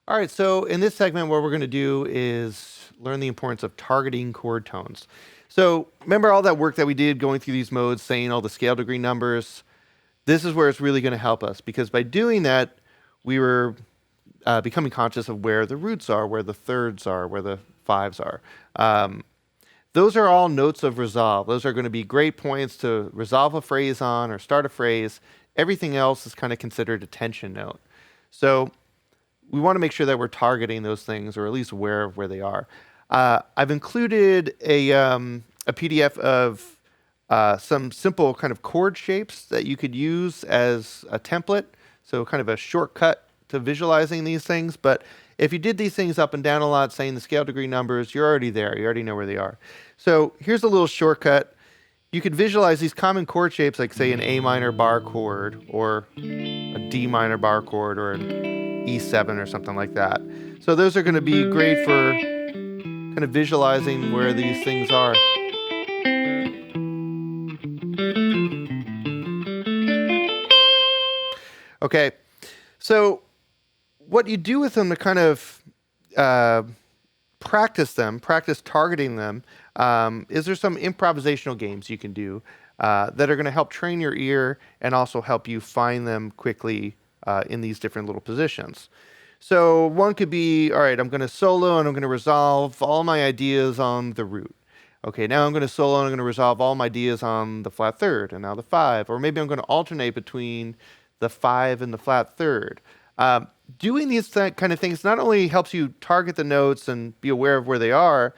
All right, so in this segment, what we're going to do is learn the importance of targeting chord tones. So remember all that work that we did going through these modes, saying all the scale degree numbers? This is where it's really going to help us, because by doing that, we were becoming conscious of where the roots are, where the thirds are, where the fives are. Those are all notes of resolve. Those are going to be great points to resolve a phrase on or start a phrase. Everything else is kind of considered a tension note. So we want to make sure that we're targeting those things, or at least aware of where they are. I've included a PDF of some simple kind of chord shapes that you could use as a template, so kind of a shortcut to visualizing these things. But if you did these things up and down a lot, saying the scale degree numbers, you're already there. You already know where they are. So here's a little shortcut. You could visualize these common chord shapes, like say an A minor bar chord, or a D minor bar chord, or an E7 or something like that. So those are going to be great for kind of visualizing where these things are. Okay, so what you do with them to kind of practice targeting them, is there some improvisational games you can do that are going to help train your ear and also help you find them quickly in these different little positions. So one could be, all right, I'm going to solo and I'm going to resolve all my ideas on the root. Okay, now I'm going to solo and I'm going to resolve all my ideas on the flat third and now the five, or maybe I'm going to alternate between the five and the flat third. Doing these kind of things not only helps you target the notes and be aware of where they are,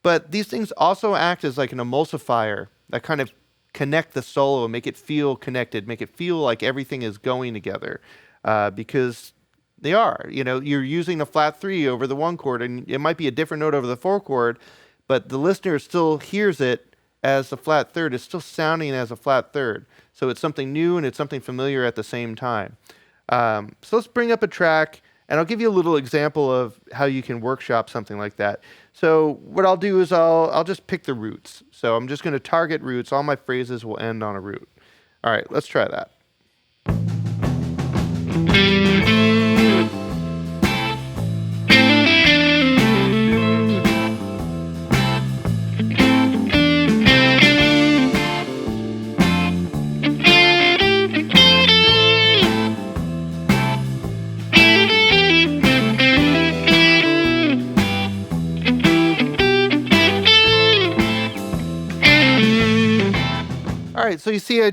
but these things also act as like an emulsifier that kind of connect the solo and make it feel connected, make it feel like everything is going together, because they are. You know, you're using a flat three over the one chord, and it might be a different note over the four chord, but the listener still hears it as a flat third. It's still sounding as a flat third. So it's something new and it's something familiar at the same time. So let's bring up a track, and I'll give you a little example of how you can workshop something like that. So what I'll do is I'll just pick the roots. So I'm just going to target roots. All my phrases will end on a root. All right, let's try that. All right, so you see I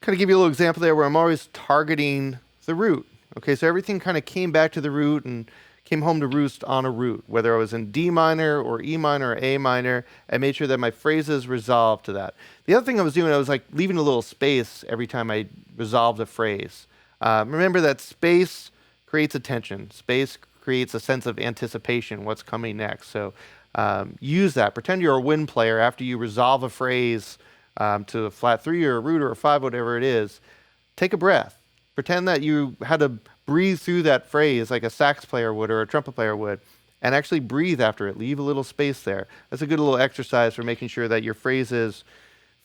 kind of give you a little example there where I'm always targeting the root. Okay, so everything kind of came back to the root and came home to roost on a root. Whether I was in D minor or E minor or A minor, I made sure that my phrases resolved to that. The other thing I was doing, I was like leaving a little space every time I resolved a phrase. Remember that space creates attention. Space creates a sense of anticipation, what's coming next. So use that. Pretend you're a wind player after you resolve a phrase to a flat three or a root or a five, whatever it is. Take a breath. Pretend that you had to breathe through that phrase like a sax player would or a trumpet player would, and actually breathe after it. Leave a little space there. That's a good little exercise for making sure that your phrases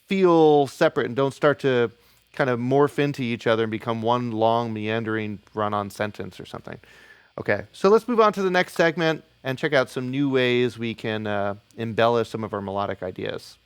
feel separate and don't start to kind of morph into each other and become one long meandering run-on sentence or something. Okay, so let's move on to the next segment and check out some new ways we can embellish some of our melodic ideas.